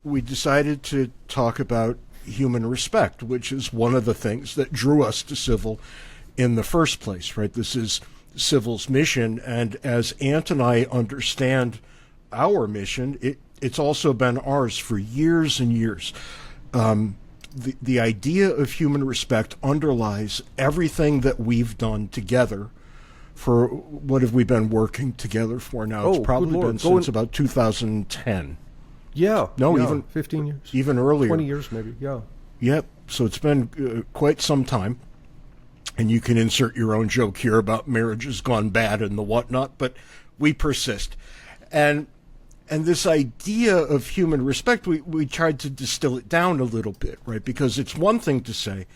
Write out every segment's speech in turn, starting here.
we decided to talk about human respect, which is one of the things that drew us to CiVL in the first place, right? This is CiVL's mission, and as Ant and I understand our mission, it's also been ours for years and years. The idea of human respect underlies everything that we've done together for, what have we been working together for now? It's probably been since about 2010. Yeah. No, even 15 years. Even earlier. 20 years maybe, yeah. Yep. So it's been quite some time. And you can insert your own joke here about marriages gone bad and the whatnot, but we persist. And this idea of human respect, we tried to distill it down a little bit, right? Because it's one thing to say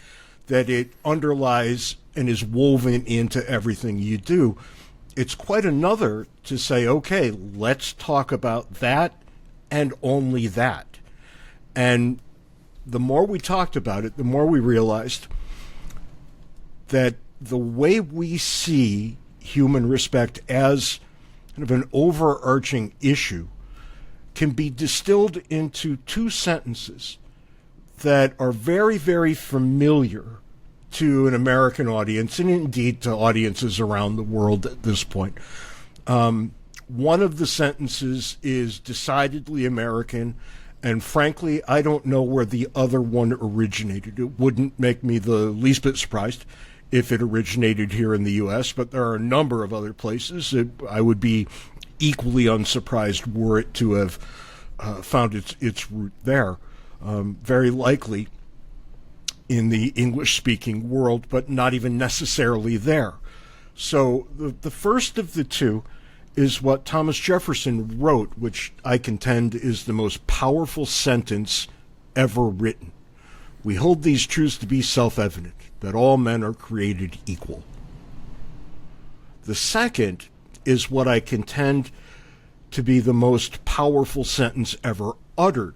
that it underlies and is woven into everything you do. It's quite another to say, okay, let's talk about that and only that. And the more we talked about it, the more we realized that the way we see human respect as kind of an overarching issue can be distilled into two sentences that are very, very familiar to an American audience and indeed to audiences around the world at this point. One of the sentences is decidedly American, and frankly, I don't know where the other one originated. It wouldn't make me the least bit surprised if it originated here in the U.S., but there are a number of other places that I would be equally unsurprised were it to have found its root there. Very likely in the English-speaking world, but not even necessarily there. So the first of the two is what Thomas Jefferson wrote, which I contend is the most powerful sentence ever written. We hold these truths to be self-evident, that all men are created equal. The second is what I contend to be the most powerful sentence ever uttered,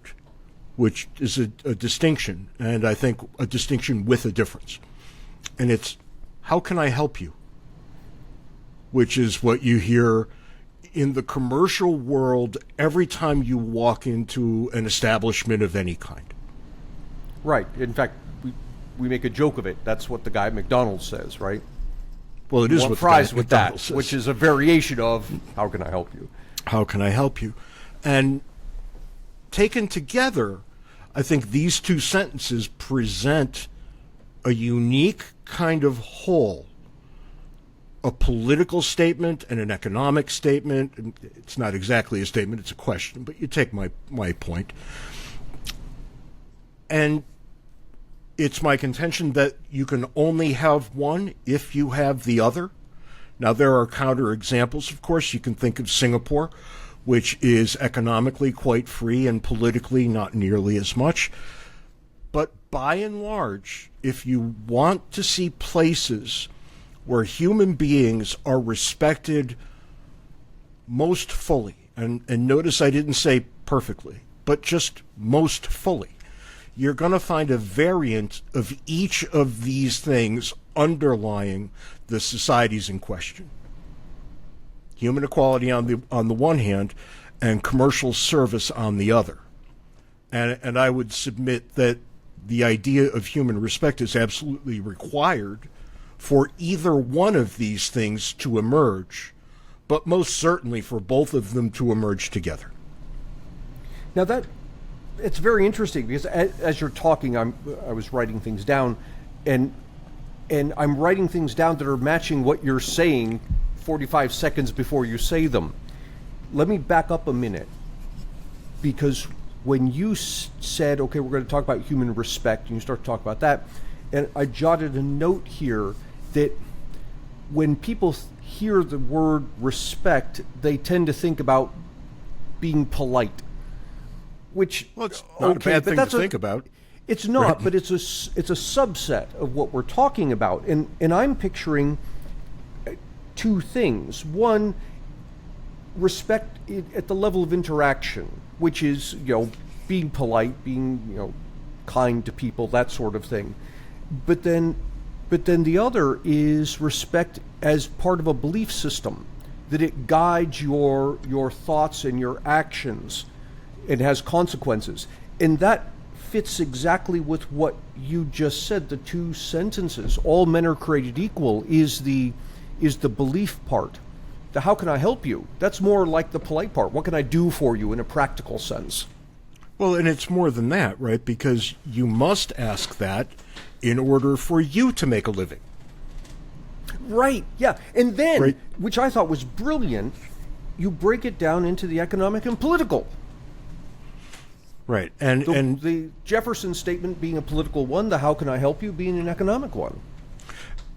which is a distinction, and I think a distinction with a difference. And it's, how can I help you? Which is what you hear in the commercial world every time you walk into an establishment of any kind. Right. In fact, we make a joke of it. That's what the guy at McDonald's says, right? Well, it is what fries with that, says. which is a variation of, how can I help you? How can I help you? And taken together, I think these two sentences present a unique kind of whole. A political statement and an economic statement. And it's not exactly a statement, it's a question, but you take my point. And it's my contention that you can only have one if you have the other. Now, there are counterexamples, of course. You can think of Singapore, which is economically quite free and politically not nearly as much. But by and large, if you want to see places where human beings are respected most fully, and notice I didn't say perfectly, but just most fully, you're going to find a variant of each of these things underlying the societies in question. Human equality on the one hand, and commercial service on the other. And I would submit that the idea of human respect is absolutely required for either one of these things to emerge, but most certainly for both of them to emerge together. Now it's very interesting because as you're talking, I was writing things down, and I'm writing things down that are matching what you're saying 45 seconds before you say them. Let me back up a minute, because when you said, okay, we're going to talk about human respect, and you start to talk about that, and I jotted a note here that when people hear the word respect, they tend to think about being polite. Which, well, it's not a bad thing to think about. It's not, right. But it's a subset of what we're talking about. And I'm picturing two things. One, respect at the level of interaction, which is, being polite, being, kind to people, that sort of thing. But then the other is respect as part of a belief system, that it guides your thoughts and your actions. It has consequences. And that fits exactly with what you just said, the two sentences. All men are created equal is the belief part. The how can I help you? That's more like the polite part. What can I do for you in a practical sense? Well, and it's more than that, right? Because you must ask that in order for you to make a living. Right, yeah. And then, Right. which I thought was brilliant, you break it down into the economic and political. Right. And The Jefferson statement being a political one, the how can I help you being an economic one.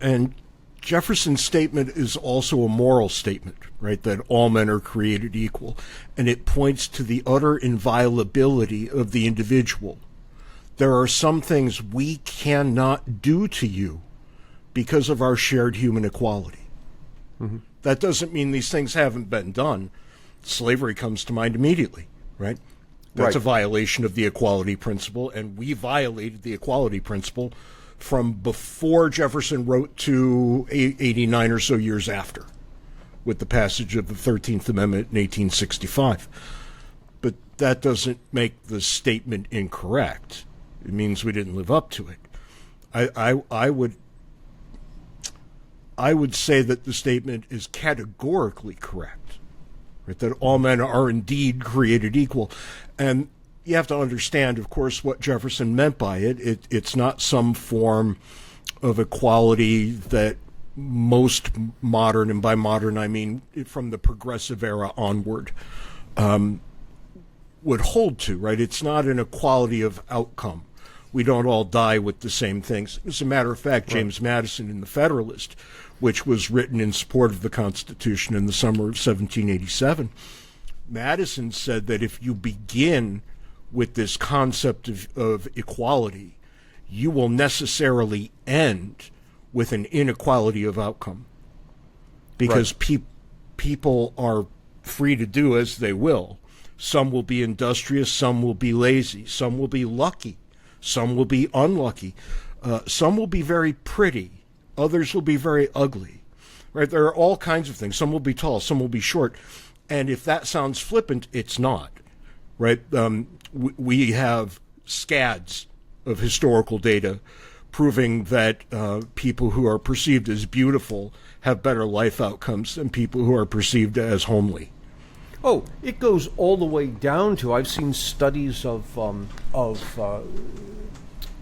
And Jefferson's statement is also a moral statement, right? That all men are created equal. And it points to the utter inviolability of the individual. There are some things we cannot do to you because of our shared human equality. Mm-hmm. That doesn't mean these things haven't been done. Slavery comes to mind immediately, right? That's Right. a violation of the equality principle, and we violated the equality principle from before Jefferson wrote to 89 or so years after, with the passage of the 13th Amendment in 1865. But that doesn't make the statement incorrect. It means we didn't live up to it. I would say that the statement is categorically correct, right? That all men are indeed created equal. And you have to understand, of course, what Jefferson meant by it. It's not some form of equality that most modern, and by modern I mean from the progressive era onward, would hold to, right? It's not an equality of outcome. We don't all die with the same things. As a matter of fact, James Madison in The Federalist, which was written in support of the Constitution in the summer of 1787, Madison said that if you begin with this concept of equality, you will necessarily end with an inequality of outcome. Because people are free to do as they will. Some will be industrious, some will be lazy, some will be lucky, some will be unlucky, some will be very pretty, others will be very ugly. Right? There are all kinds of things. Some will be tall, some will be short. And if that sounds flippant, it's not. Right? We have scads of historical data proving that people who are perceived as beautiful have better life outcomes than people who are perceived as homely. Oh, it goes all the way down to, I've seen studies of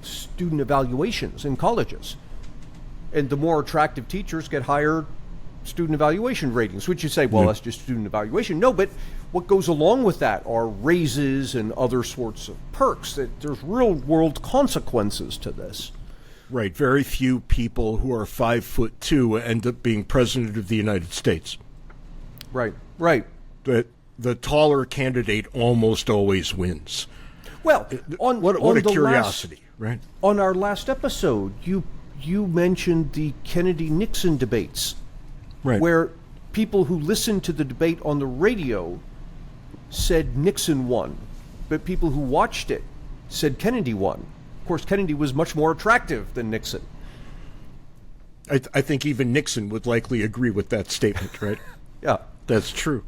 student evaluations in colleges. And the more attractive teachers get higher student evaluation ratings, which you say, well, that's just student evaluation. No, but what goes along with that are raises and other sorts of perks. That there's real world consequences to this. Right. Very few people who are 5'2" end up being president of the United States. Right, right. The taller candidate almost always wins. Well, what a curiosity, right? On our last episode, you mentioned the Kennedy-Nixon debates, Right. where people who listened to the debate on the radio said Nixon won, but people who watched it said Kennedy won. Of course, Kennedy was much more attractive than Nixon. I think even Nixon would likely agree with that statement, right? Yeah. That's true.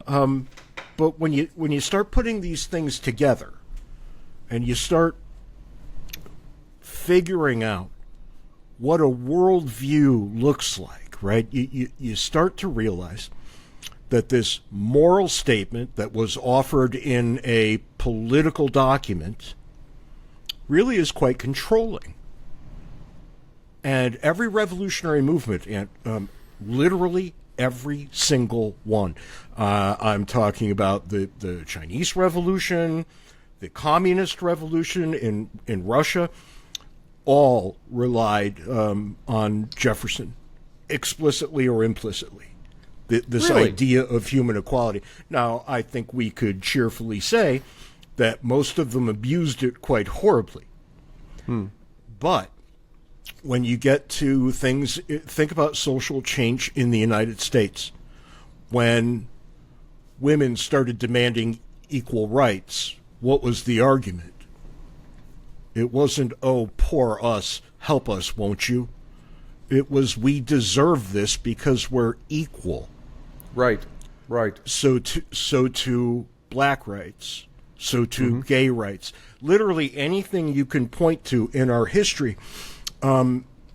But when you start putting these things together, and you start figuring out what a worldview looks like, right? You start to realize that this moral statement that was offered in a political document really is quite controlling. And every revolutionary movement, and literally every single one, I'm talking about the Chinese Revolution, the Communist Revolution in Russia, all relied on Jefferson, explicitly or implicitly. This Really? idea of human equality. Now, I think we could cheerfully say that most of them abused it quite horribly. But when you get to things, think about social change in the United States. When women started demanding equal rights, what was the argument? It wasn't, oh, poor us, help us, won't you? It was, we deserve this because we're equal. Right, right. So to black rights, so too gay rights. Literally anything you can point to in our history,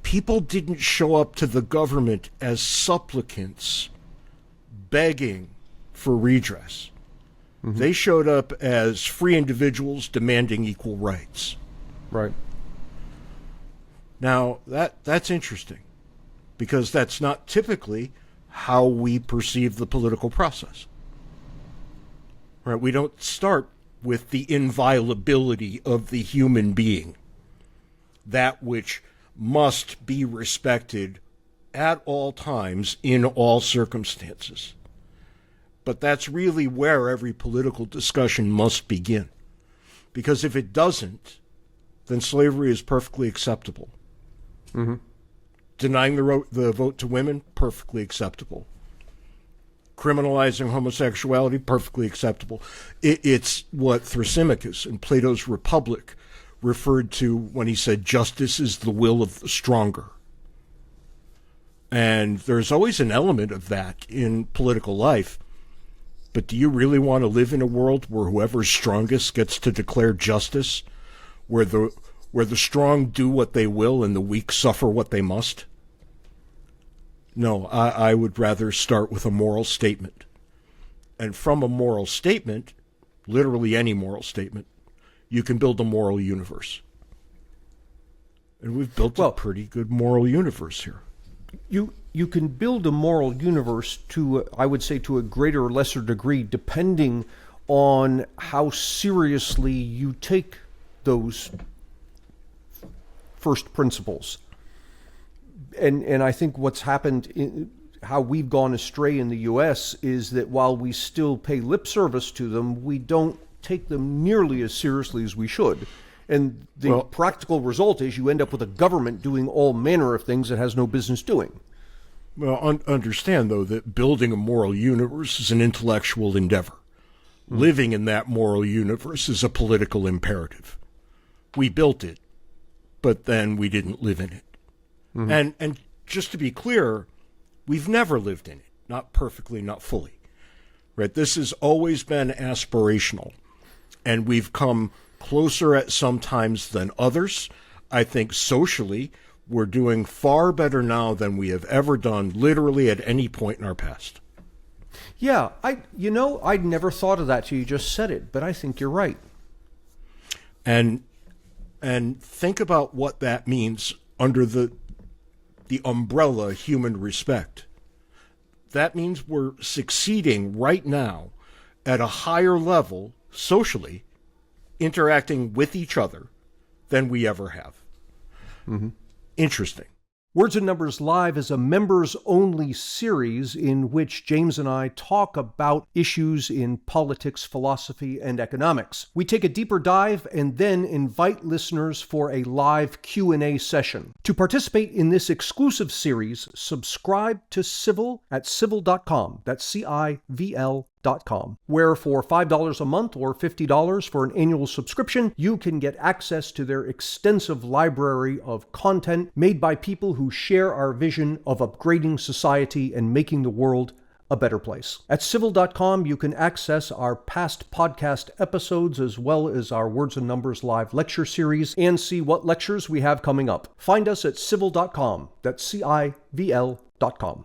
people didn't show up to the government as supplicants begging for redress. They showed up as free individuals demanding equal rights. Right. Now, that's interesting, because that's not typically how we perceive the political process. Right? We don't start with the inviolability of the human being, that which must be respected at all times in all circumstances. But that's really where every political discussion must begin. Because if it doesn't, then slavery is perfectly acceptable. Denying the vote to women, perfectly acceptable. Criminalizing homosexuality, perfectly acceptable. It's what Thrasymachus in Plato's Republic referred to when he said justice is the will of the stronger. And there's always an element of that in political life. But do you really want to live in a world where whoever's strongest gets to declare justice, where the strong do what they will and the weak suffer what they must? No, I would rather start with a moral statement. And from a moral statement, literally any moral statement, you can build a moral universe. And we've built a pretty good moral universe here. You can build a moral universe to, I would say, to a greater or lesser degree, depending on how seriously you take those first principles. And I think what's happened, how we've gone astray in the U.S. is that while we still pay lip service to them, we don't take them nearly as seriously as we should. And the practical result is you end up with a government doing all manner of things it has no business doing. Well, understand, though, that building a moral universe is an intellectual endeavor. Living in that moral universe is a political imperative. We built it, but then we didn't live in it. And just to be clear, we've never lived in it. Not perfectly, not fully. Right? This has always been aspirational. And we've come closer at some times than others. I think socially, we're doing far better now than we have ever done, literally at any point in our past. Yeah, I'd never thought of that till you just said it, but I think you're right. And think about what that means under the umbrella human respect. That means we're succeeding right now at a higher level socially, interacting with each other than we ever have. Interesting. Words and Numbers Live is a members-only series in which James and I talk about issues in politics, philosophy, and economics. We take a deeper dive and then invite listeners for a live Q&A session. To participate in this exclusive series, subscribe to CiVL at CiVL.com. That's CiVL.com, where for $5 a month or $50 for an annual subscription, you can get access to their extensive library of content made by people who share our vision of upgrading society and making the world a better place. At CiVL.com, you can access our past podcast episodes as well as our Words and Numbers live lecture series and see what lectures we have coming up. Find us at CiVL.com. That's CiVL.com.